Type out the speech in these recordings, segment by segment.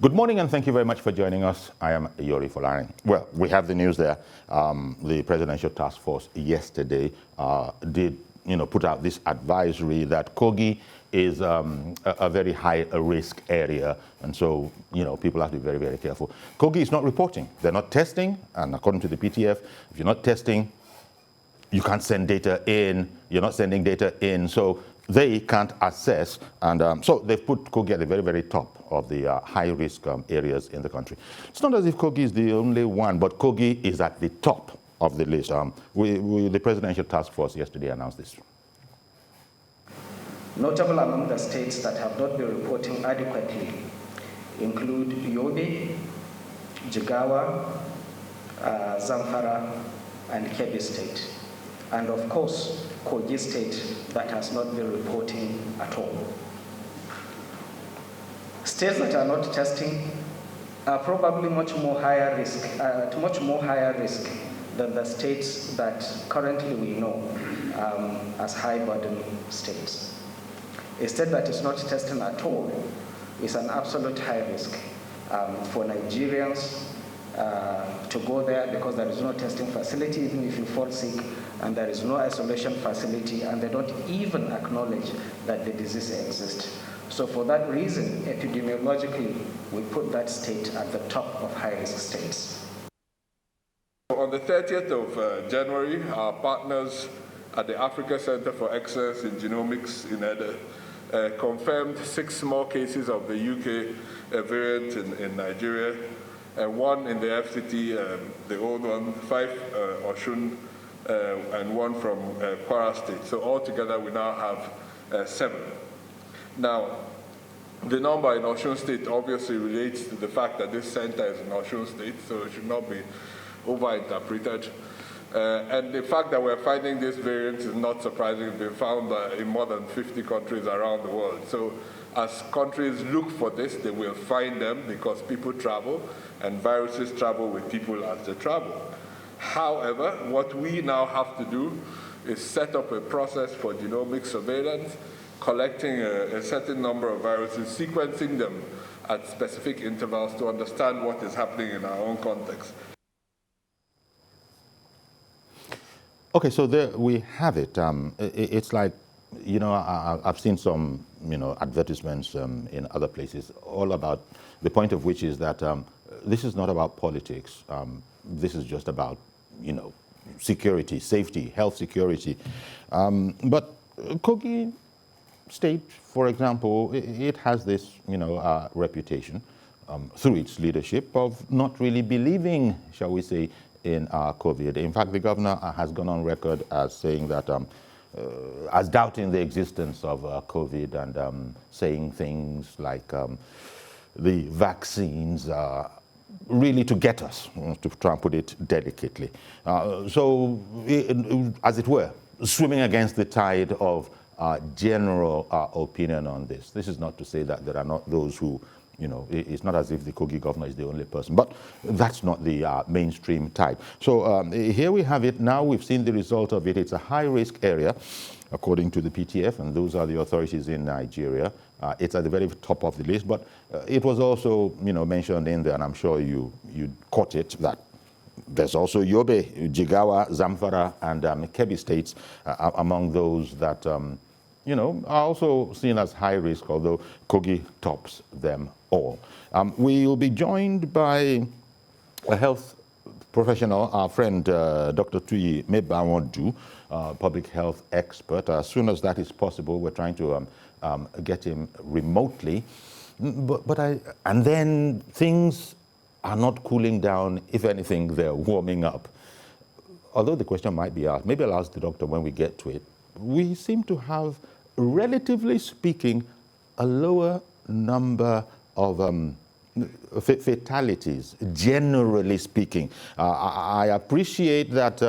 Good morning and thank you very much for joining us. I am Yori Folarin. Well, we have the news there. The Presidential Task Force yesterday did put out this advisory that Kogi is a very high risk area, and so people have to be very, very careful. Kogi is not reporting. They're not testing, and according to the PTF, if you're not testing, you can't send data in. You're not sending data in, so they can't assess, and so they've put Kogi at the very, very top of the high-risk areas in the country. It's not as if Kogi is the only one, but Kogi is at the top of the list. The Presidential Task Force yesterday announced this. Notable among the states that have not been reporting adequately include Yobe, Jigawa, Zamfara, and Kebbi State. And of course, Kogi State that has not been reporting at all. States that are not testing are probably much more higher risk than the states that currently we know as high burden states. A state that is not testing at all is an absolute high risk for Nigerians to go there because there is no testing facility even if you fall sick, and there is no isolation facility, and they don't even acknowledge that the disease exists. So for that reason, epidemiologically, we put that state at the top of high-risk states. On the 30th of January, our partners at the Africa Center for Excellence in Genomics in Ede confirmed 6 more cases of the UK variant in Nigeria, and 1 in the FCT, the old one, 5 Osun, and 1 from Kwara State. So altogether, we now have 7. Now, the number in Osun State obviously relates to the fact that this center is in Osun State, so it should not be overinterpreted. And the fact that we're finding this variant is not surprising. It's been found in more than 50 countries around the world. So as countries look for this, they will find them because people travel, and viruses travel with people as they travel. However, what we now have to do is set up a process for genomic surveillance, collecting a certain number of viruses, sequencing them at specific intervals to understand what is happening in our own context. Okay, so there we have it. It's like, I've seen some, advertisements in other places, all about the point of which is that this is not about politics. This is just about, security, safety, health security. But Kogi State, for example, it has this, reputation through its leadership of not really believing, shall we say, in COVID. In fact, the governor has gone on record as saying that, as doubting the existence of COVID and saying things like the vaccines are really to get us, to try and put it delicately. So, as it were, swimming against the tide of general opinion on this. This is not to say that there are not those who, it's not as if the Kogi governor is the only person, but that's not the mainstream type. So here we have it. Now we've seen the result of it. It's a high-risk area, according to the PTF, and those are the authorities in Nigeria. It's at the very top of the list, but it was also, mentioned in there, and I'm sure you caught it, that there's also Yobe, Jigawa, Zamfara, and Kebbi states among those that, are also seen as high risk, although Kogi tops them all. We will be joined by a health professional, our friend Dr. Tuyi Mebawodu, public health expert. As soon as that is possible, we're trying to get him remotely. And then things are not cooling down. If anything, they're warming up. Although the question might be asked, maybe I'll ask the doctor when we get to it. We seem to have, relatively speaking, a lower number of fatalities, generally speaking. I appreciate that,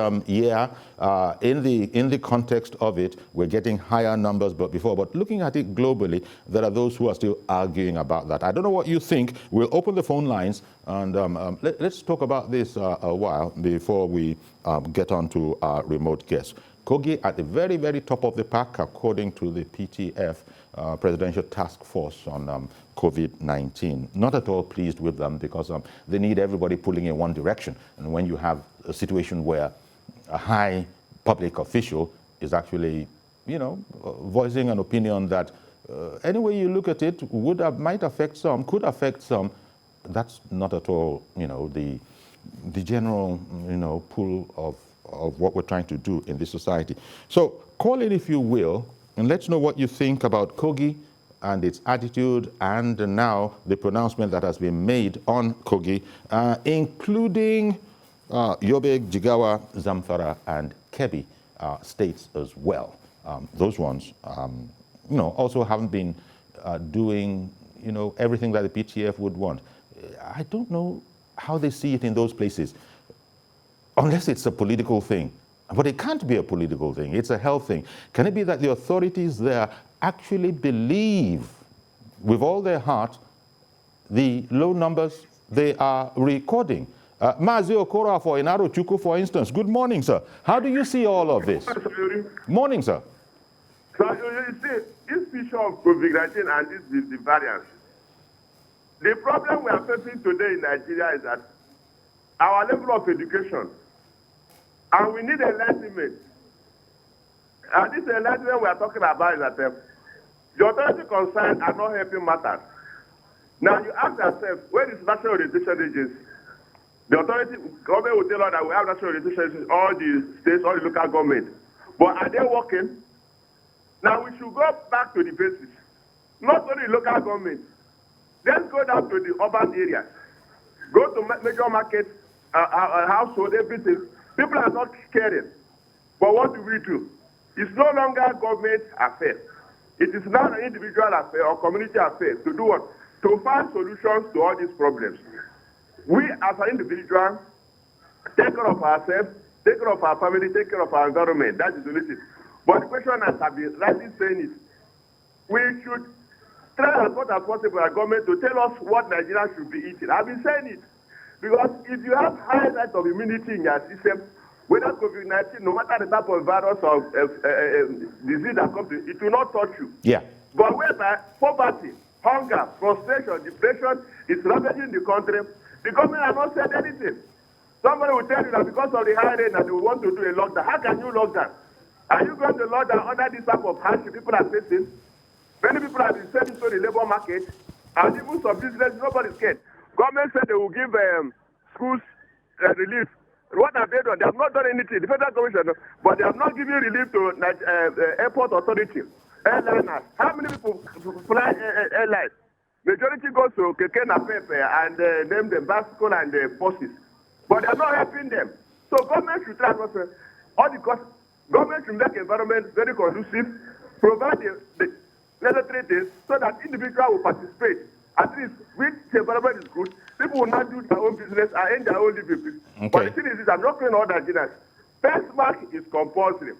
in the context of it, we're getting higher numbers but looking at it globally, there are those who are still arguing about that. I don't know what you think. We'll open the phone lines, and let's talk about this a while before we get on to our remote guests. Kogi at the very, very top of the pack, according to the PTF, Presidential Task Force on COVID-19. Not at all pleased with them because they need everybody pulling in one direction. And when you have a situation where a high public official is actually, voicing an opinion that any way you look at it might affect some, could affect some, that's not at all, the general, pull of what we're trying to do in this society. So call in, if you will, and let's know what you think about Kogi and its attitude, and now the pronouncement that has been made on Kogi, including Yobe, Jigawa, Zamfara, and Kebbi states as well. Those ones, also haven't been doing, everything that the PTF would want. I don't know how they see it in those places, unless it's a political thing. But it can't be a political thing. It's a health thing. Can it be that the authorities there actually believe with all their heart the low numbers they are recording? Mazi Okora for Inaro Chuku, for instance. Good morning, sir. How do you see all of this? Morning, sir. So you see, this issue of COVID-19 and this the variants, the problem we are facing today in Nigeria is that our level of education, and we need enlightenment. And this enlightenment we are talking about is that the authority concerned are not helping matters. Now you ask yourself, where is National Orientation Agency? The authority, government will tell us that we have National Orientation Agency, all the states, all the local government. But are they working? Now we should go back to the basics. Not only local government. Let's go down to the urban areas. Go to major markets, household, everything. People are not caring. But what do? It's no longer government affair. It is now an individual affair or community affair to do what? To find solutions to all these problems. We as an individual take care of ourselves, take care of our family, take care of our environment. That is the only thing. But the question, as I've been rightly saying, is we should try as much as possible our government to tell us what Nigeria should be eating. I've been saying it. Because if you have high rate of immunity in your system, whether COVID-19, no matter the type of virus or disease that comes to it will not touch you. Yeah. But whereby poverty, hunger, frustration, depression is ravaging the country, the government has not said anything. Somebody will tell you that because of the high rate that they want to do a lockdown. How can you lock down? Are you going to lock down under this type of hardship people are facing? Many people have been sent into the labor market, and even some business, nobody's scared. Government said they will give schools relief. What have they done? They have not done anything. The federal commission, but they have not given relief to airport authority, airliners. How many people fly airlines? Majority goes to Keke Napep and name them bicycle and buses, but they are not helping them. So government should try all the costs. Government should make environment very conducive, provide the necessary things so that individuals will participate. At least, which the environment is good, people will not do their own business and end their own living. Okay. But the thing is, I'm not saying all Nigerians. Face mask is compulsory.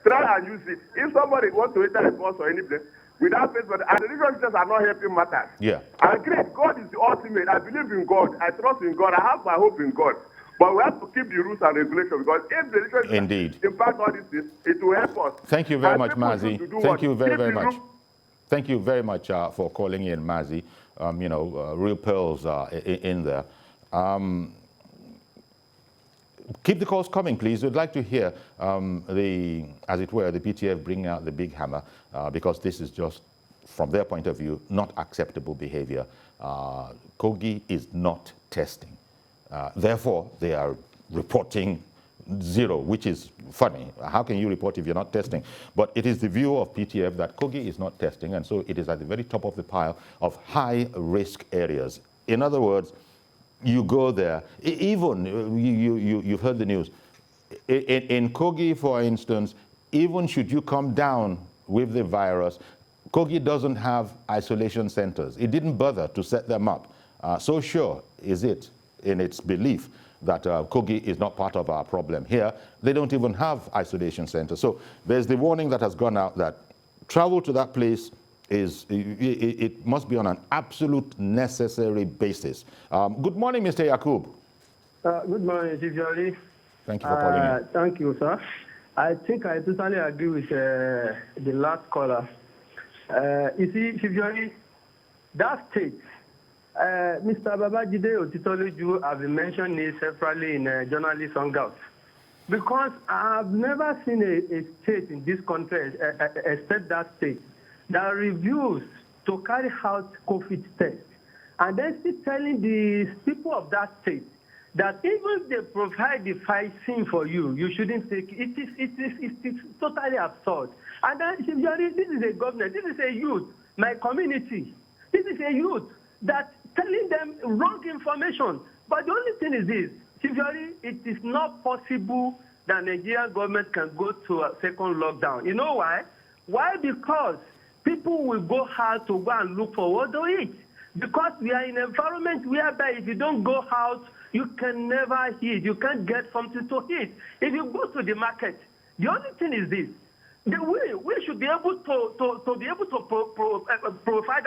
Try and use it. If somebody wants to enter a bus or anything, without face mask, and the religious leaders are not helping matters. Yeah. I agree, God is the ultimate. I believe in God. I trust in God. I have my hope in God. But we have to keep the rules and regulations, because if the religious Indeed. impact all these things, it will help us. Thank you very And much, people Mazi. should do Thank what? you very, Keep very the much. rules. Thank you very much for calling in, Mazi. Real pearls in there. Keep the calls coming, please. We'd like to hear as it were, the PTF bring out the big hammer, because this is just, from their point of view, not acceptable behavior. Kogi is not testing. Therefore, they are reporting zero, which is funny. How can you report if you're not testing? But it is the view of PTF that Kogi is not testing, and so it is at the very top of the pile of high-risk areas. In other words, you go there, even, you've heard the news, in Kogi, for instance, even should you come down with the virus, Kogi doesn't have isolation centers. It didn't bother to set them up. So sure is it in its belief that Kogi is not part of our problem here. They don't even have isolation centers. So there's the warning that has gone out that travel to that place it must be on an absolute necessary basis. Good morning, Mr. Yakub. Good morning, Chief Jolly. Thank you for calling in. Thank you, sir. I think I totally agree with the last caller. You see, Shivjori, that state, Mr. Babajide Otitoloju have been mentioned it separately in journalist hangouts. Because I've never seen a state in this country, except that state, that refused to carry out COVID tests. And then still telling the people of that state that even if they provide the vaccine for you, you shouldn't take it. It is totally absurd. And then, this is a government, this is a youth, my community. This is a youth that telling them wrong information. But the only thing is this, it is not possible that the Nigerian government can go to a second lockdown. You know why? Why? Because people will go out to go and look for what to eat. Because we are in an environment whereby if you don't go out, you can never eat. You can't get something to eat. If you go to the market, the only thing is this. We should be able to provide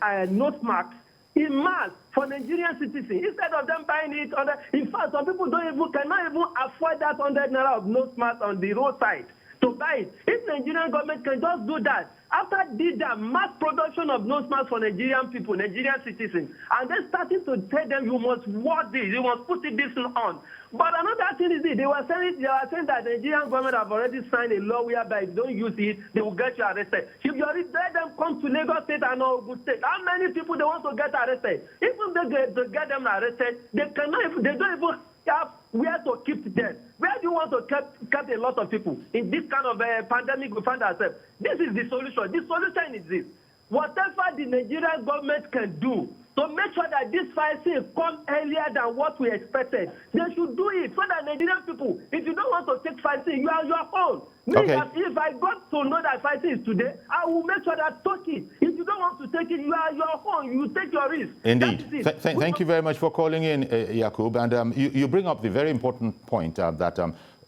a nose mask in mass for Nigerian citizens instead of them buying it. In fact, some people cannot even afford that 100 naira of nose mask on the roadside to buy it. If Nigerian government can just do that, after did that mass production of nose masks for Nigerian people, Nigerian citizens, and then starting to tell them you must wear this, you must put this on. But another thing is this, they were saying that the Nigerian government have already signed a law whereby if you don't use it, they will get you arrested. If you already let them come to Lagos State and Ogun State, how many people they want to get arrested? Even if they get them arrested, they don't even have where to keep them. Where do you want to keep a lot of people in this kind of pandemic we find ourselves? This is the solution. The solution is this. Whatever the Nigerian government can do to make sure that this vaccine comes earlier than what we expected, they should do it so that Nigerian people, if you don't want to take vaccine, you are your own. Okay. If I got to know that vaccine is today, I will make sure that I take it. If you don't want to take it, you are your own. You take your risk. Indeed. Thank you very much for calling in, Yakub. And you bring up the very important point that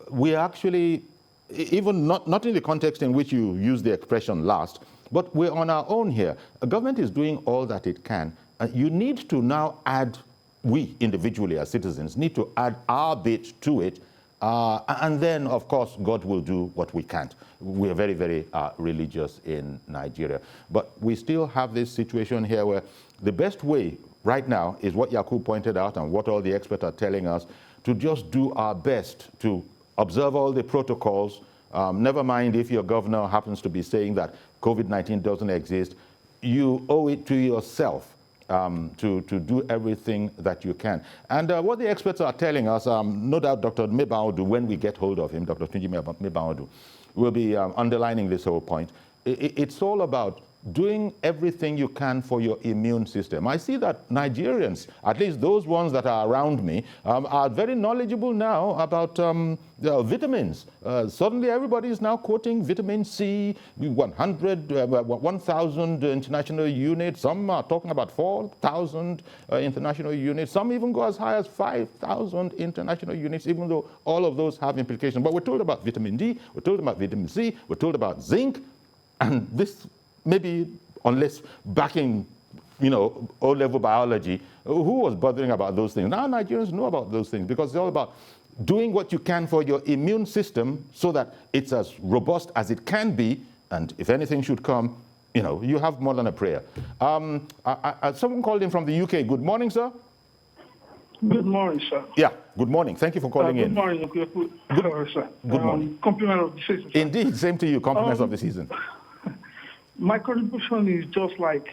we actually, even not in the context in which you use the expression last, but we're on our own here. The government is doing all that it can. You need to now add, we individually as citizens need to add our bit to it. And then, of course, God will do what we can't. We're very, very religious in Nigeria. But we still have this situation here where the best way right now is what Yakub pointed out and what all the experts are telling us, to just do our best to observe all the protocols. Never mind if your governor happens to be saying that COVID-19 doesn't exist. You owe it to yourself to do everything that you can. And what the experts are telling us, no doubt Dr. Mebaudu, when we get hold of him, Dr. Tunji Mebaudu, will be underlining this whole point. It's all about doing everything you can for your immune system. I see that Nigerians, at least those ones that are around me, are very knowledgeable now about vitamins. Suddenly everybody is now quoting vitamin C, 1,000 international units. Some are talking about 4,000 international units. Some even go as high as 5,000 international units, even though all of those have implications. But we're told about vitamin D, we're told about vitamin C, we're told about zinc, and this maybe, unless back in, O-level biology, who was bothering about those things? Now Nigerians know about those things because it's all about doing what you can for your immune system so that it's as robust as it can be, and if anything should come, you have more than a prayer. Someone called in from the UK. Good morning, sir. Good morning, sir. Yeah, good morning. Thank you for calling in. Good morning, sir. Good morning. Compliment of the season, sir. Indeed, same to you. Compliments of the season. My contribution is just like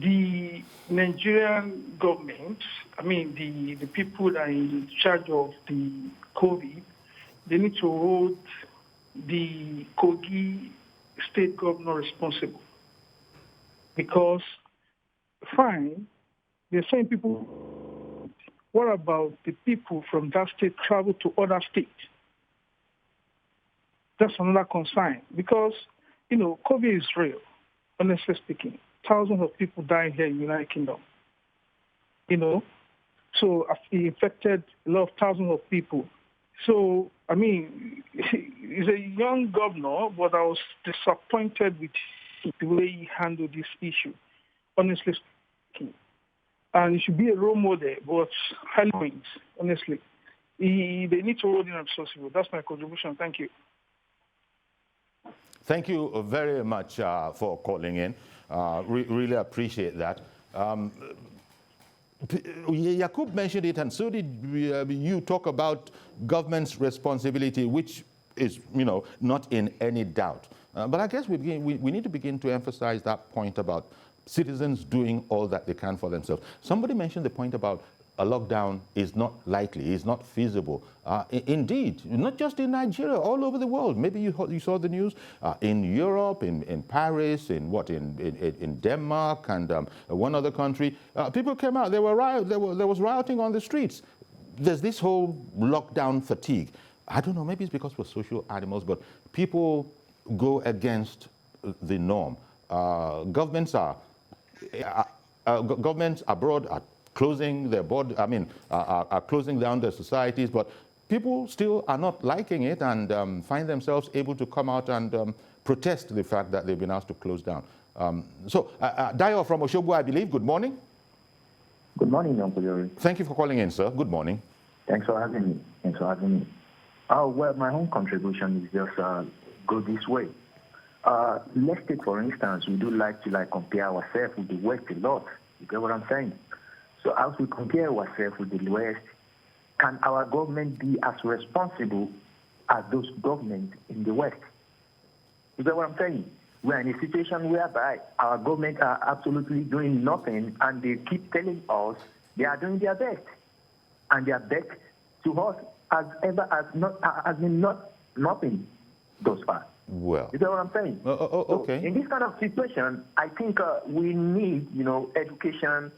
the Nigerian government, the people that are in charge of the COVID, they need to hold the Kogi state governor responsible. Because, fine, they're saying people, what about the people from that state travel to other states? That's another concern. Because COVID is real, honestly speaking. Thousands of people dying here in the United Kingdom. So it infected a lot of thousands of people. So, he's a young governor, but I was disappointed with the way he handled this issue, honestly speaking. And he should be a role model, but highly honestly. They need to hold him responsible. That's my contribution. Thank you. Thank you very much for calling in. Really appreciate that. Yakub mentioned it, and so did you talk about government's responsibility, which is, not in any doubt. But I guess we need to begin to emphasize that point about citizens doing all that they can for themselves. Somebody mentioned the point about a lockdown is not likely, is not feasible. Indeed, not just in Nigeria, all over the world. Maybe you saw the news in Europe, in Paris, in Denmark, and one other country. People came out. There was rioting on the streets. There's this whole lockdown fatigue. I don't know. Maybe it's because we're social animals, but people go against the norm. Governments abroad are closing their border, are closing down their societies, but people still are not liking it and find themselves able to come out and protest the fact that they've been asked to close down. Dayo from Oshogbo, I believe, good morning. Good morning, Uncle Yori. Thank you for calling in, sir. Good morning. Thanks for having me. Well, my own contribution is just go this way. Let's take, for instance, we do like to compare ourselves with the West a lot. You get what I'm saying? So as we compare ourselves with the West, can our government be as responsible as those governments in the West? You get what I'm saying? We're in a situation whereby our government are absolutely doing nothing, and they keep telling us they are doing their best. And their best to us has been nothing thus far. Well, you know what I'm saying? Okay. So in this kind of situation, I think we need, education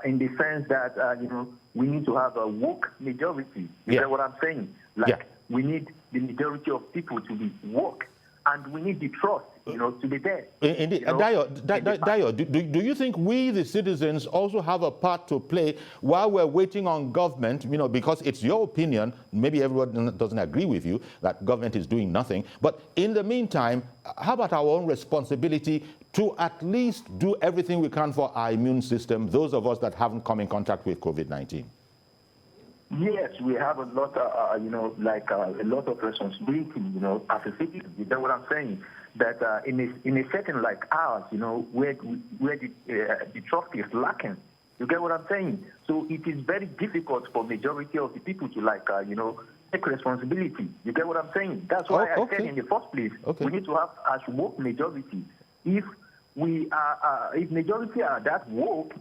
in the sense that, we need to have a woke majority. You know what I'm saying? We need the majority of people to be woke, and we need the trust, to be there. Indeed. Dayo, do you think we, the citizens, also have a part to play while we're waiting on government, because it's your opinion, maybe everyone doesn't agree with you, that government is doing nothing, but in the meantime, how about our own responsibility to at least do everything we can for our immune system, those of us that haven't come in contact with COVID-19? Yes, we have a lot, a lot of responsibility, as a citizen. You know what I'm saying? That in a setting like ours, where the trust is lacking. You get what I'm saying? So it is very difficult for majority of the people to take responsibility. You get what I'm saying? That's why I said in the first place, we need to have as woke majority. If we are, if majority are that woke,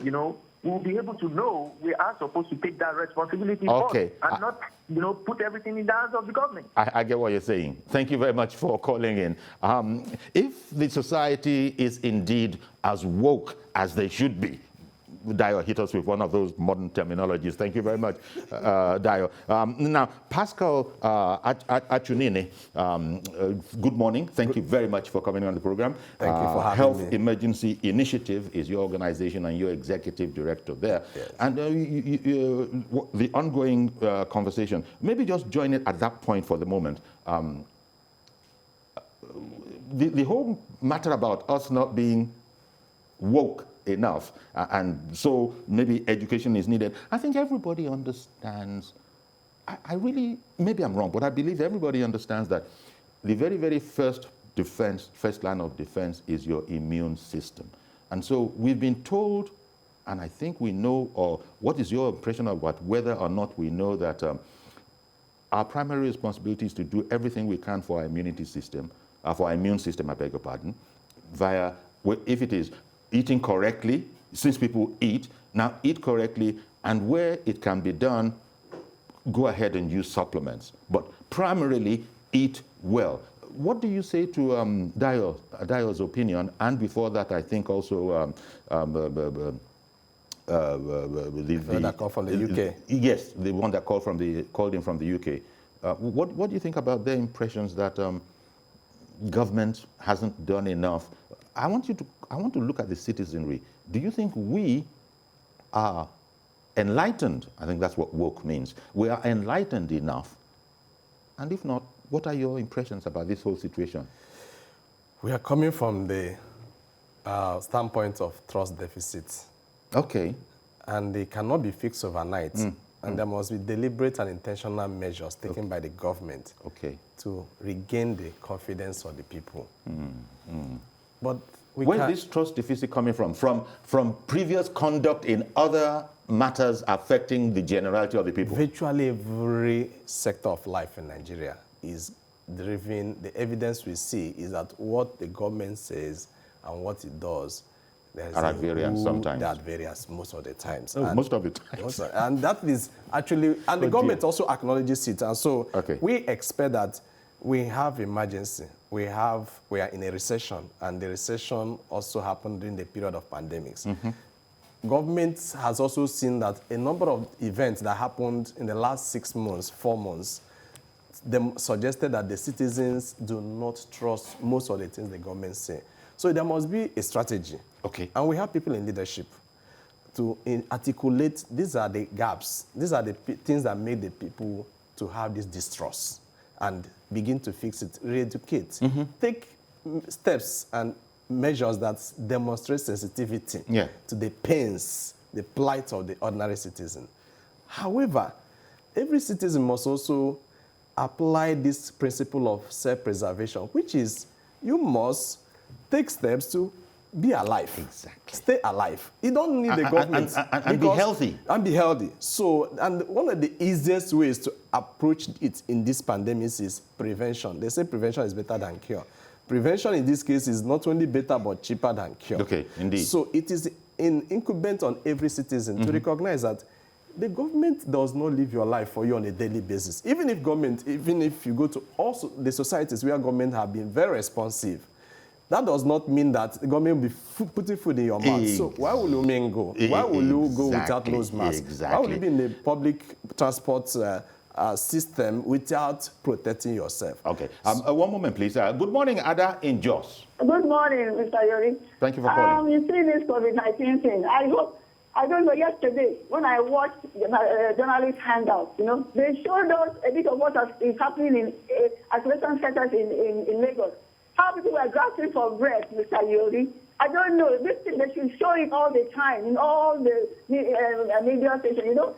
we'll be able to know we are supposed to take that responsibility first and not, put everything in the hands of the government. I get what you're saying. Thank you very much for calling in. If the society is indeed as woke as they should be, Dayo hit us with one of those modern terminologies. Thank you very much, Dayo. Now, Pascal Achunine, good morning. Thank you very much for coming on the program. Thank you for having Health me. Emergency Initiative is your organization, and you're executive director there. Yes. And the ongoing conversation, maybe just join it at that point for the moment. The whole matter about us not being woke enough, and so maybe education is needed. I think everybody understands. I really, maybe I'm wrong, but I believe everybody understands that the very, very first line of defense is your immune system. And so we've been told, and I think we know, or what is your impression about whether or not we know that our primary responsibility is to do everything we can for our immunity system, for our immune system, I beg your pardon, via, if it is eating correctly, since people eat, now eat correctly, and where it can be done, go ahead and use supplements. But primarily, eat well. What do you say to Dayo's opinion? And before that, I think also the one that called from the UK. Yes, the one that called in from the UK. What do you think about their impressions that government hasn't done enough? I want to look at the citizenry. Do you think we are enlightened? I think that's what woke means. We are enlightened enough. And if not, what are your impressions about this whole situation? We are coming from the standpoint of trust deficit. Okay. And they cannot be fixed overnight. and there must be deliberate and intentional measures taken by the government to regain the confidence of the people. But where's this trust deficit coming from? From previous conduct in other matters affecting the generality of the people? Virtually every sector of life in Nigeria is driven. The evidence we see is that what the government says and what it does, there's are at variance sometimes. They're at variance most of the times. Oh, most of the time. And that is actually, and the government also acknowledges it. And so we expect that we have emergency. We are in a recession, and the recession also happened during the period of pandemics. Government has also seen that a number of events that happened in the last 6 months, 4 months, they suggested that the citizens do not trust most of the things the government say. So there must be a strategy. And we have people in leadership to articulate, these are the gaps, these are the things that make the people to have this distrust, and begin to fix it, re-educate. Take steps and measures that demonstrate sensitivity to the pains, the plight of the ordinary citizen. However, every citizen must also apply this principle of self-preservation, which is you must take steps to be alive. Stay alive. You don't need the government. And be healthy. And be healthy. So, and one of the easiest ways to approach it in this pandemic is prevention. They say prevention is better than cure. Prevention in this case is not only better but cheaper than cure. Indeed. So it is incumbent on every citizen to recognize that the government does not live your life for you on a daily basis. Even if you go to also the societies where government have been very responsive, that does not mean that the government will be putting food in your mouth. So why will you go? Why will you go without nose mask? Why will you be in the public transport system without protecting yourself? One moment, please. Good morning, Ada in Jos. Good morning, Mr. Yori. Thank you for calling. You see this COVID-19 thing. I don't know, yesterday, when I watched the journalist handout, they showed us a bit of what is happening in isolation centers in Lagos. How people were grasping for breath, Mr. Yori. I don't know. This thing, they should show it all the time in all the media stations, So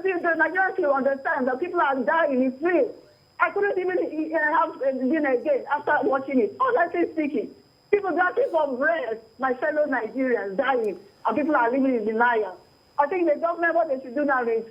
the Nigerians will understand that people are dying. It's real. I couldn't even have dinner again after watching it. Honestly speaking, people grasping for breath, my fellow Nigerians dying, and people are living in denial. I think the government, what they should do now is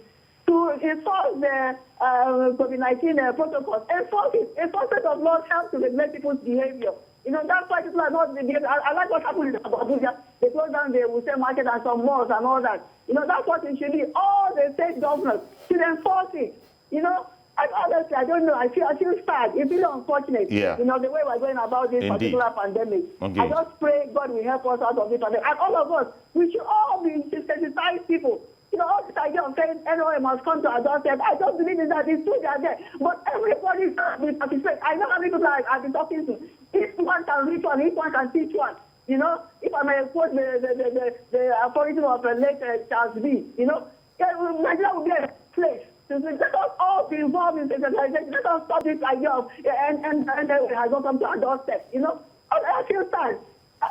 to enforce the COVID-19 protocols. Enforce it of laws help to regulate people's behavior. That's why people are not behaving. I like what happened in Abuja. They closed down the Wuse market and some malls and all that. That's what it should be. All the state governors should enforce it. Honestly, I don't know. I feel sad. It feels unfortunate. The way we're going about this particular pandemic. I just pray God will help us out of this pandemic. And all of us, we should all be sensitized people. All this idea of saying NOM must come to our doorstep, I don't believe in that. It's true that there. But everybody is participating. I know how many people I've been talking to. Each one can reach one, each one can teach one. If I may quote the authority of late Charles B. Nigeria will be a place. Let us all be involved in sensitization. Let us stop this idea of and has not come to our doorstep. I feel sad.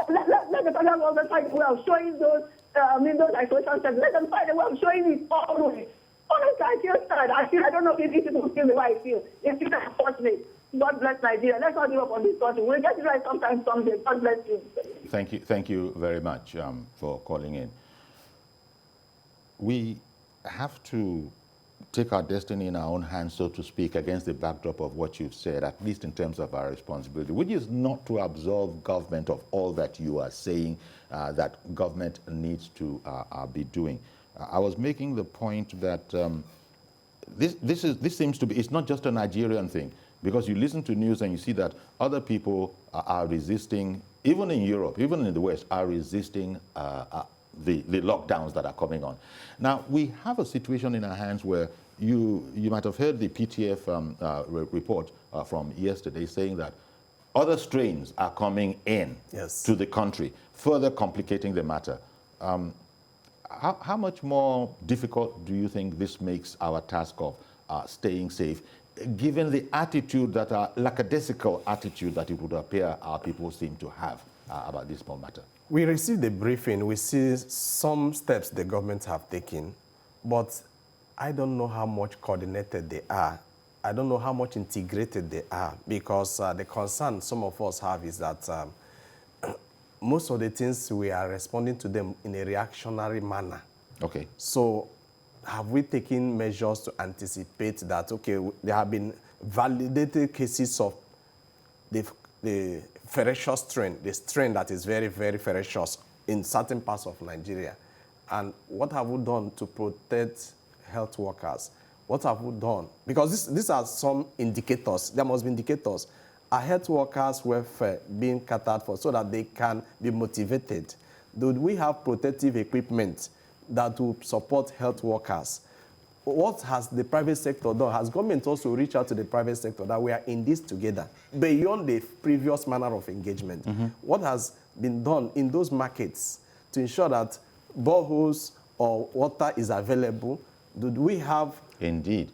Let the federal government find a way of showing those isolation centers. Let them find a way of showing it always. Honestly, I feel sad. I don't know if these people feel the way I feel. It's unfortunate. God bless Nigeria. Let's not give up on this country. We'll get it right sometime, someday. God bless you. Thank you very much for calling in. We have to take our destiny in our own hands, so to speak, against the backdrop of what you've said, at least in terms of our responsibility, which is not to absolve government of all that you are saying that government needs to be doing. I was making the point that this seems to be, it's not just a Nigerian thing, because you listen to news and you see that other people are resisting, even in Europe, even in the West, are resisting the lockdowns that are coming on. Now, we have a situation in our hands where you might have heard the PTF report from yesterday saying that other strains are coming in to the country, further complicating the matter. How much more difficult do you think this makes our task of staying safe, given the attitude that lackadaisical attitude that it would appear our people seem to have about this whole matter? We received the briefing. We see some steps the government have taken, but I don't know how much coordinated they are. I don't know how much integrated they are, because the concern some of us have is that most of the things we are responding to them in a reactionary manner. Okay. So have we taken measures to anticipate that, okay, there have been validated cases of the ferocious strain, the strain that is very, very ferocious in certain parts of Nigeria? And what have we done to protect health workers? What have we done? Because these are some indicators. There must be indicators. Are health workers' welfare being catered for so that they can be motivated? Do we have protective equipment that will support health workers? What has the private sector done? Has government also reached out to the private sector that we are in this together, beyond the previous manner of engagement? What has been done in those markets to ensure that boreholes or water is available? Do we have indeed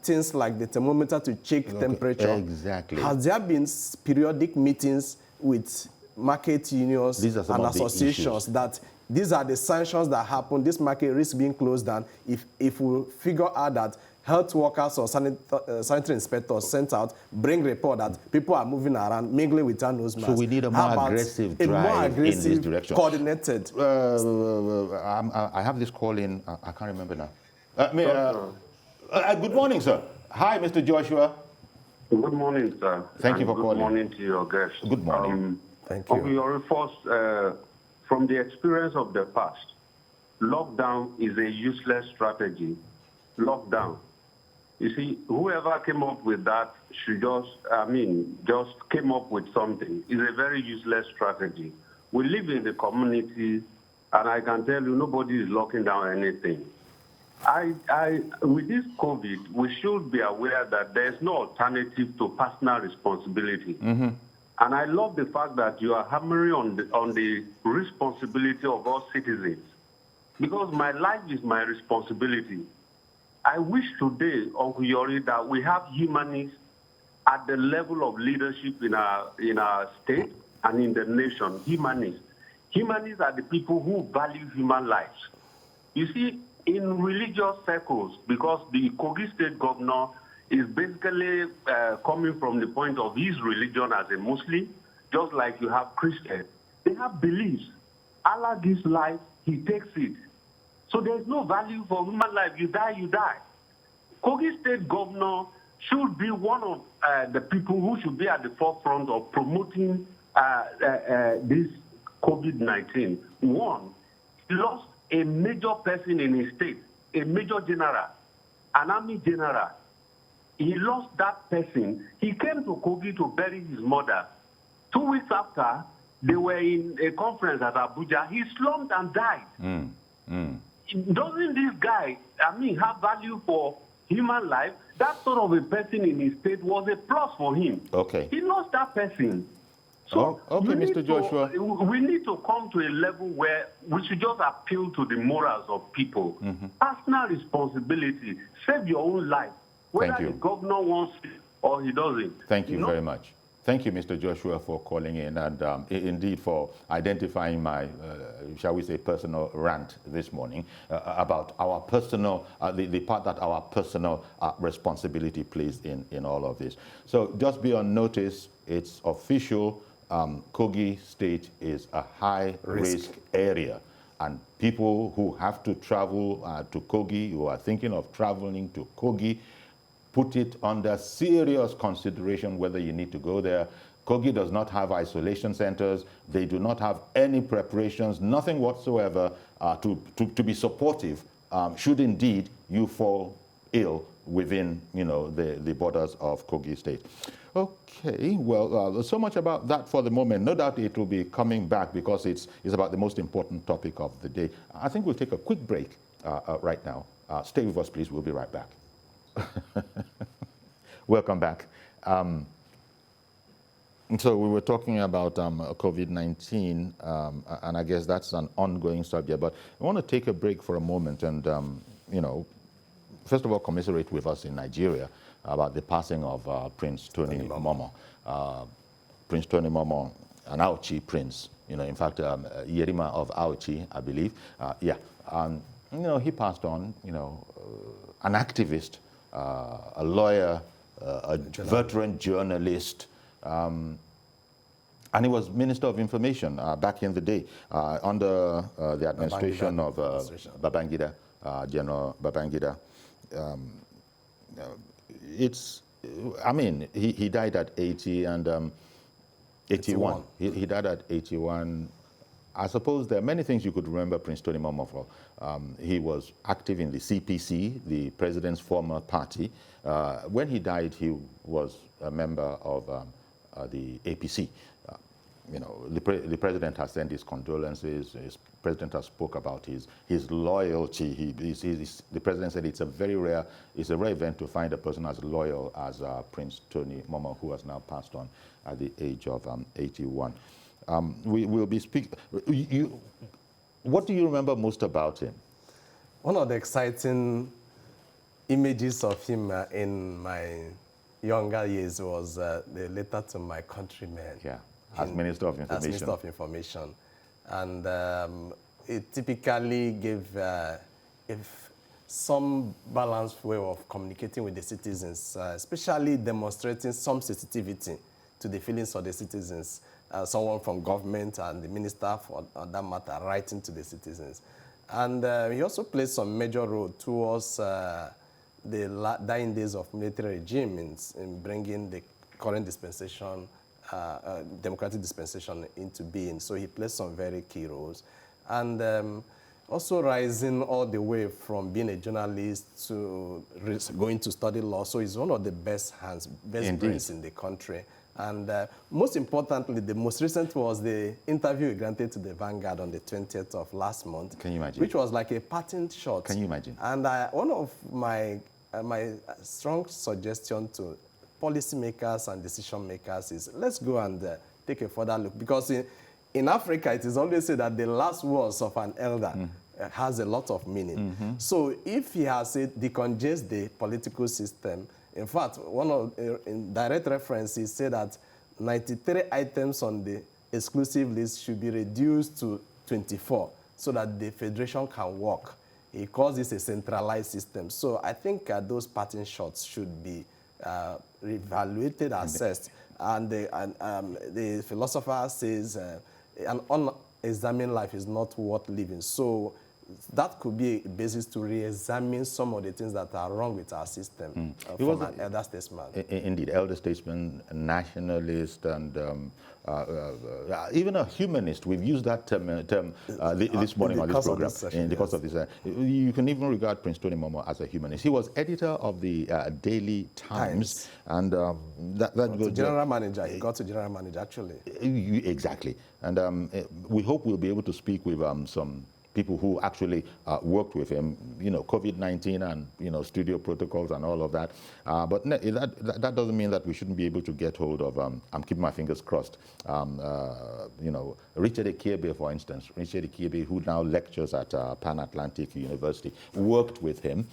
things like the thermometer to check temperature? Exactly. Has there been periodic meetings with market unions and associations that these are the sanctions that happen, this market risk being closed down if we figure out that health workers or sanitary inspectors sent out bring report that people are moving around, mingling without nose masks? So we need a more aggressive drive in this direction. Coordinated. I have this call in, I can't remember now. Good morning, sir. Hi, Mr. Joshua. Good morning, sir. Thank you for calling. Good morning to your guests. Good morning. Thank you. First, from the experience of the past, lockdown is a useless strategy. Lockdown. You see, whoever came up with that should just came up with something. It's a very useless strategy. We live in the community, and I can tell you nobody is locking down anything. With this COVID, we should be aware that there's no alternative to personal responsibility. And I love the fact that you are hammering on the responsibility of all citizens, because my life is my responsibility. I wish today, Uncle Yori, that we have humanists at the level of leadership in our state and in the nation. Humanists. Humanists are the people who value human lives. You see, in religious circles, because the Kogi state governor is basically coming from the point of his religion as a Muslim, just like you have Christians. They have beliefs. Allah gives life, he takes it. So there's no value for human life. You die, you die. Kogi state governor should be one of the people who should be at the forefront of promoting this COVID-19. One, he lost a major person in his state, a major general, an army general. He lost that person. He came to Kogi to bury his mother. 2 weeks after, they were in a conference at Abuja. He slumped and died. Doesn't this guy, have value for human life? That sort of a person in his state was a plus for him. Okay. He lost that person. So okay, Mr. Joshua. We need to come to a level where we should just appeal to the morals of people. Personal responsibility. Save your own life. Whether the governor wants it or he doesn't. Thank you very much. Thank you, Mr. Joshua, for calling in and indeed for identifying my, shall we say, personal rant this morning about our personal, the part that our personal responsibility plays in all of this. So just be on notice, it's official, Kogi State is a high-risk area. And people who have to travel to Kogi, who are thinking of traveling to Kogi, put it under serious consideration whether you need to go there. Kogi does not have isolation centers. They do not have any preparations, nothing whatsoever to be supportive should indeed you fall ill within the borders of Kogi State. Okay, well, so much about that for the moment. No doubt it will be coming back because it's about the most important topic of the day. I think we'll take a quick break right now. Stay with us, please. We'll be right back. Welcome back. So we were talking about COVID-19, and I guess that's an ongoing subject. But I want to take a break for a moment and, first of all, commiserate with us in Nigeria about the passing of Prince Tony Momo. Prince Tony Momo, an Auchi prince, in fact, Yerima of Auchi, I believe. He passed on, an activist, a lawyer, a veteran journalist, and he was Minister of Information back in the day under the administration of Babangida, General Babangida. I mean, he died at 80 and 81. He died at 81. I suppose there are many things you could remember Prince Tony Momoh for. He was active in the CPC, the president's former party. When he died, he was a member of the APC. You know, the president has sent his condolences. His president has spoke about his loyalty. The president said it's a rare event to find a person as loyal as Prince Tony Momoh, who has now passed on at the age of 81. We will be speaking. What do you remember most about him? One of the exciting images of him in my younger years was the letter to my countrymen. Yeah. As Minister of Information. As Minister of Information. And it typically gave some balanced way of communicating with the citizens, especially demonstrating some sensitivity to the feelings of the citizens. Someone from government and the minister, for that matter, writing to the citizens. And he also played some major role towards the dying days of military regime in bringing the current dispensation, democratic dispensation into being. So he played some very key roles. And also rising all the way from being a journalist to going to study law. So he's one of the best brains in the country. And most importantly, the most recent was the interview he granted to the Vanguard on the 20th of last month. Can you imagine? Which was like a patent shot. Can you imagine? And one of my strong suggestion to policymakers and decision makers is let's go and take a further look. Because in Africa, it is always said that the last words of an elder has a lot of meaning. So if he has said decongest the political system, in fact, one of in direct reference, he said that 93 items on the exclusive list should be reduced to 24 so that the federation can work. He calls this a centralized system. So I think those pattern shots should be reevaluated, assessed. And the philosopher says an unexamined life is not worth living. So that could be a basis to re-examine some of the things that are wrong with our system from an elder statesman. Indeed, elder statesman, nationalist, and even a humanist. We've used that term this morning on this program. In the course of this, you can even regard Prince Tony Momoh as a humanist. He was editor of the Daily Times, and that goes general manager. He got to general manager actually. Exactly, and we hope we'll be able to speak with some people who actually worked with him, you know, COVID-19 and, you know, studio protocols and all of that. But that doesn't mean that we shouldn't be able to get hold of, I'm keeping my fingers crossed, you know, Richard Ekebe, for instance. Richard Ekebe, who now lectures at Pan Atlantic University, worked with him,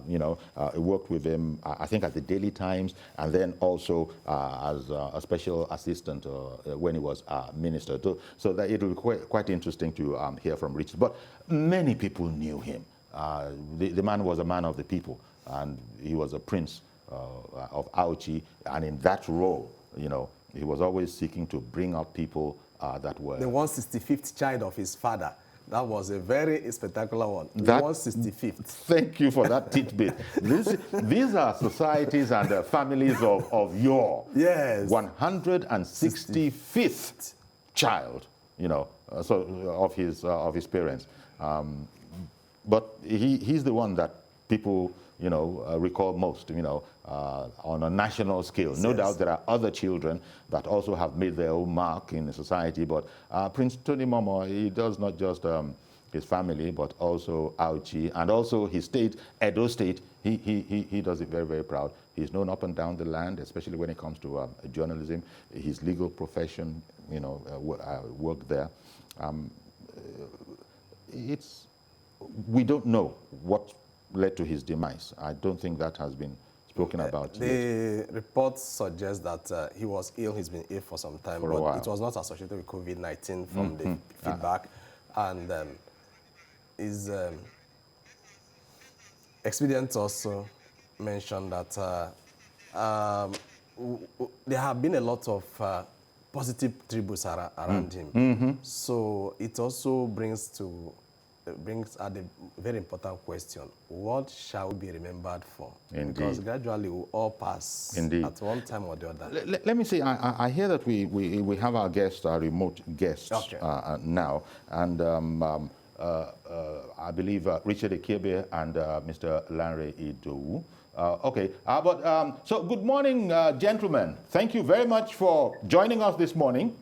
you know, worked with him, I think, at the Daily Times, and then also as a special assistant when he was minister. So that it will be quite interesting to hear from Richard. But many people knew him. The man was a man of the people, and he was a prince of Auchi, and in that role, you know, he was always seeking to bring up people that were... The 165th child of his father. That was a very spectacular one. The 165th. Thank you for that tidbit. These are societies and families of yore. Yes. 165th child, you know, so of his parents. But he's the one that people, you know, recall most, you know, on a national scale. No doubt there are other children that also have made their own mark in the society, but Prince Tony Momoh, he does not just his family, but also Auchi, and also his state, Edo State. He does it very, very proud. He's known up and down the land, especially when it comes to journalism, his legal profession, you know, work there. We don't know what led to his demise. I don't think that has been spoken about. The reports suggest that he was ill. He's been ill for some time, but it was not associated with COVID-19 from the feedback. And is Expedients also mentioned that there have been a lot of positive tributes around him. Mm-hmm. So it also brings a very important question. What shall we be remembered for? Indeed. Because gradually we all pass. Indeed. At one time or the other. Let me see, I hear that we have our guests, our remote guests now, and I believe Richard Ekebe and Mr. Lanre Idowu. So good morning, gentlemen. Thank you very much for joining us this morning.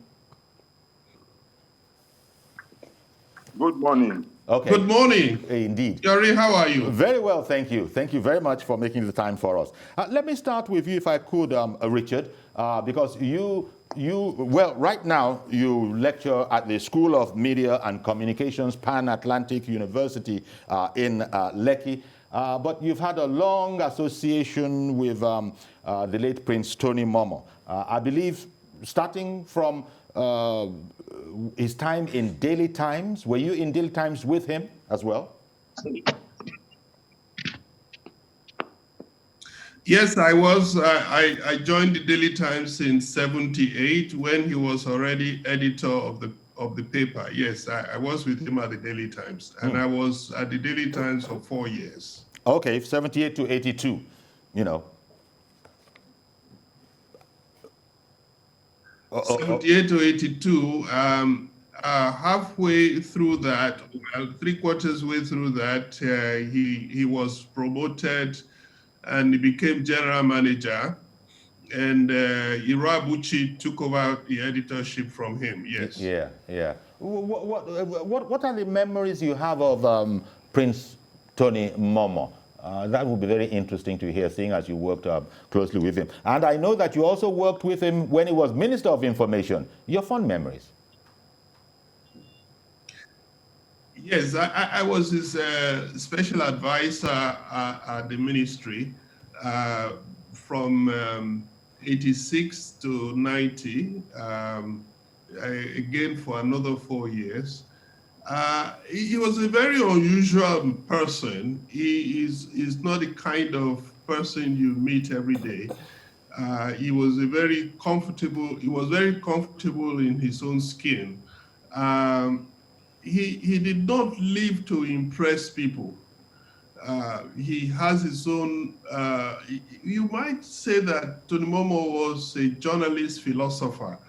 Good morning. Okay. Good morning. Indeed. Jerry, how are you? Very well, thank you. Thank you very much for making the time for us. Let me start with you, if I could, Richard, because well, right now you lecture at the School of Media and Communications, Pan-Atlantic University in Lekki. But you've had a long association with the late Prince Tony Momo. I believe starting from his time in Daily Times. Were you in Daily Times with him as well? Yes, I was. I joined the Daily Times in '78 when he was already editor of the paper. Yes, I was with him at the Daily Times, and I was at the Daily Times for 4 years. Okay, 78 to 82, you know. 78 to 82, halfway through that, three-quarters way through that, he was promoted and he became general manager, and Irabuchi took over the editorship from him, yes. Yeah, yeah. What are the memories you have of Prince Tony Momo? That would be very interesting to hear, seeing as you worked closely with him. And I know that you also worked with him when he was Minister of Information. Your fond memories? Yes, I was his special advisor at the ministry from 86 to 90, again for another 4 years. He was a very unusual person. He is not the kind of person you meet every day. He was very comfortable in his own skin. He did not live to impress people. He has his own, you might say that Tony Momo was a journalist philosopher.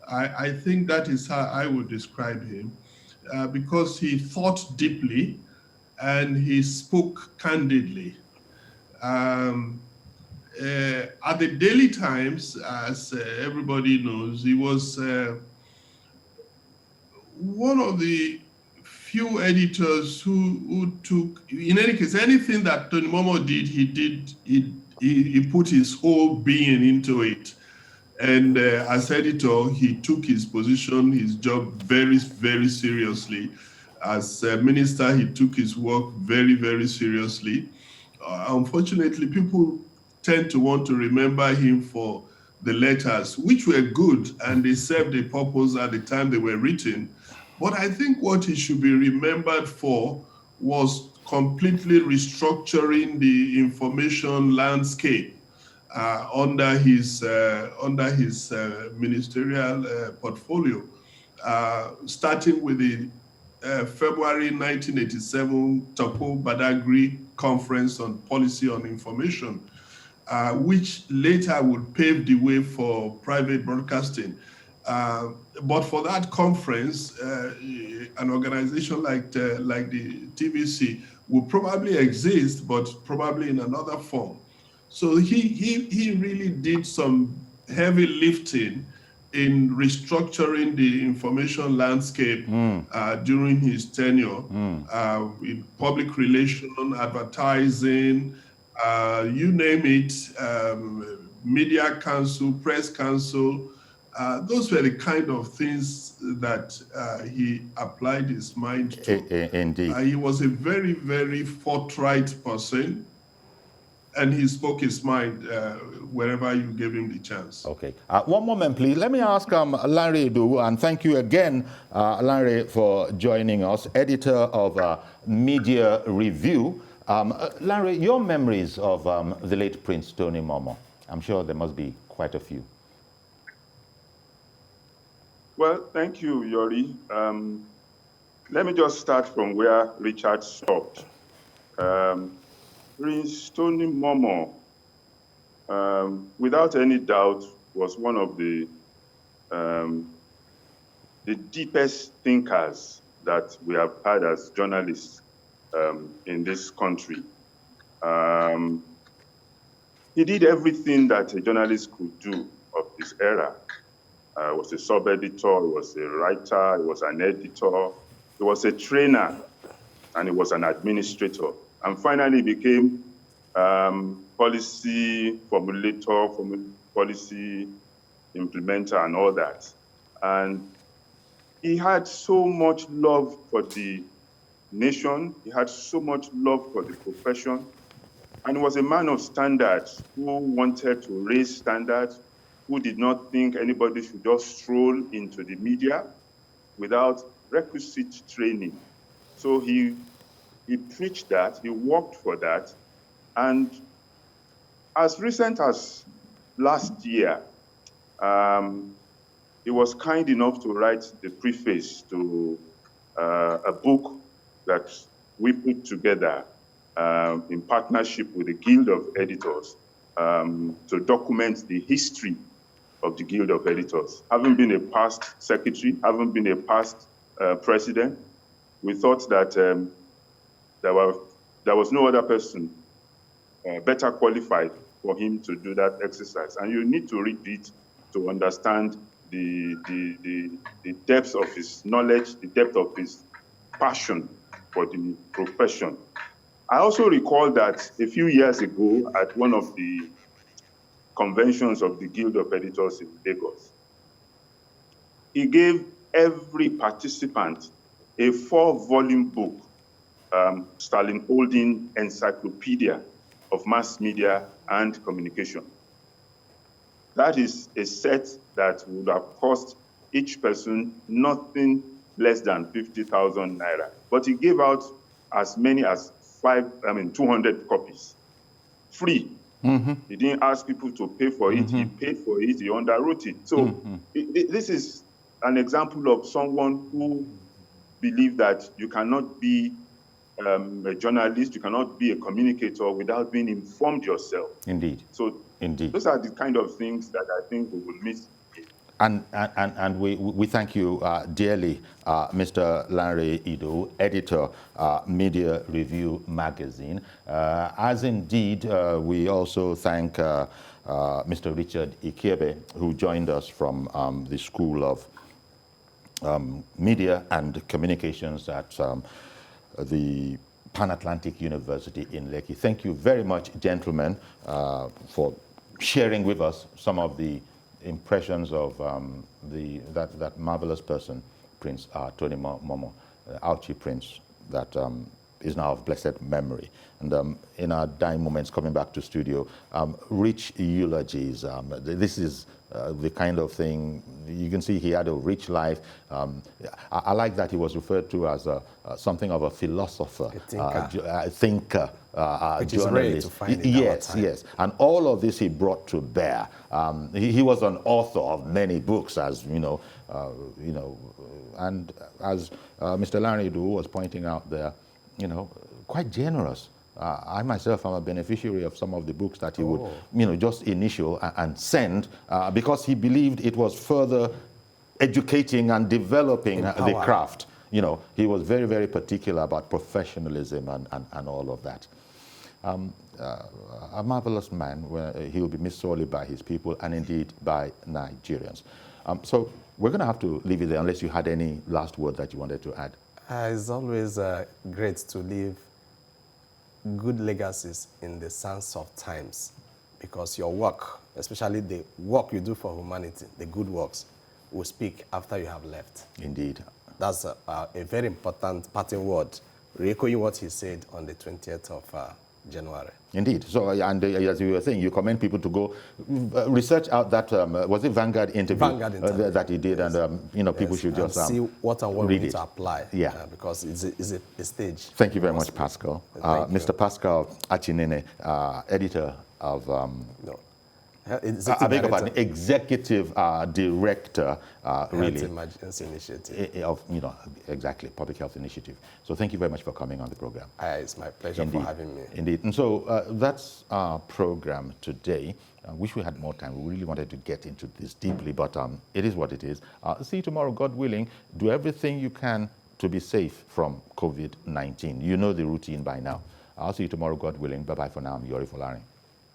I think that is how I would describe him. Because he thought deeply and he spoke candidly. At the Daily Times, as everybody knows, he was one of the few editors who took, in any case, anything that Tony Momo did, he put his whole being into it. And as editor, he took his position, his job very, very seriously. As minister, he took his work very, very seriously. Unfortunately, people tend to want to remember him for the letters, which were good, and they served a purpose at the time they were written. But I think what he should be remembered for was completely restructuring the information landscape under his ministerial portfolio, starting with the February 1987 Topo Badagry Conference on Policy on Information, which later would pave the way for private broadcasting. But for that conference, an organization like the TVC would probably exist, but probably in another form. So he really did some heavy lifting in restructuring the information landscape during his tenure, in public relations, advertising, you name it, media council, press council. Those were the kind of things that he applied his mind to. Indeed. He was a very, very forthright person, and he spoke his mind wherever you gave him the chance. Okay. One moment, please. Let me ask Lanre Idowu, and thank you again, Lanre, for joining us, editor of Media Review. Larry, your memories of the late Prince Tony Momo, I'm sure there must be quite a few. Well, thank you, Yori. Let me just start from where Richard stopped. Prince Tony Momo, without any doubt, was one of the deepest thinkers that we have had as journalists in this country. He did everything that a journalist could do of his era. He was a sub-editor, he was a writer, he was an editor, he was a trainer, and he was an administrator. And finally became policy formulator, policy implementer, and all that. And he had so much love for the nation, he had so much love for the profession, and was a man of standards who wanted to raise standards, who did not think anybody should just stroll into the media without requisite training. So he preached that, he worked for that, and as recent as last year, he was kind enough to write the preface to a book that we put together in partnership with the Guild of Editors to document the history of the Guild of Editors. Having been a past secretary, having been a past president, we thought that there was no other person better qualified for him to do that exercise. And you need to read it to understand the depth of his knowledge, the depth of his passion for the profession. I also recall that a few years ago at one of the conventions of the Guild of Editors in Lagos, he gave every participant a 4-volume book, Stalin Holding Encyclopedia of Mass Media and Communication. That is a set that would have cost each person nothing less than 50,000 naira. But he gave out as many as 200 copies, free. Mm-hmm. He didn't ask people to pay for it. Mm-hmm. He paid for it. He underwrote it. So this is an example of someone who believed that you cannot be a journalist, you cannot be a communicator without being informed yourself. Indeed. So indeed, those are the kind of things that I think we will miss. And we thank you dearly, Mr. Larry Ido, editor, Media Review Magazine. As indeed, we also thank Mr. Richard Ikebe, who joined us from the School of Media and Communications at the Pan-Atlantic University in Lekki. Thank you very much, gentlemen, for sharing with us some of the impressions of that marvelous person, Prince Tony Momo, Auchi Prince, that is now of blessed memory. And in our dying moments, coming back to studio, rich eulogies. This is the kind of thing, you can see he had a rich life. I like that he was referred to as something of a philosopher, a thinker, which is rare to find in our time. Yes. And all of this he brought to bear. He was an author of many books, as you know, and as Mr. Larry Du was pointing out there, quite generous. I myself am a beneficiary of some of the books that he would, just initial and send because he believed it was further educating and developing the craft. He was very, very particular about professionalism and all of that. A marvelous man. He will be missed sorely by his people and indeed by Nigerians. So we're going to have to leave it there unless you had any last word that you wanted to add. It's always great to leave good legacies in the sands of times, because your work, especially the work you do for humanity, the good works, will speak after you have left. Indeed. That's a very important parting word, re-echoing what he said on the 20th of January. Indeed. So, and as you were saying, you commend people to go research out that, was it Vanguard interview, that he did, yes. And, you know, people should just see what and what we need to apply. Yeah. Because it's a stage. Thank you very much, Pascal. Mr. Pascal Achinene, editor of... I beg your executive director, really, Emergency Initiative. Of, you know, exactly, Public Health Initiative. So thank you very much for coming on the program. It's my pleasure for having me. Indeed. And so that's our program today. I wish we had more time. We really wanted to get into this deeply, but it is what it is. See you tomorrow, God willing. Do everything you can to be safe from COVID-19. You know the routine by now. I'll see you tomorrow, God willing. Bye-bye for now. I'm Yori Folari.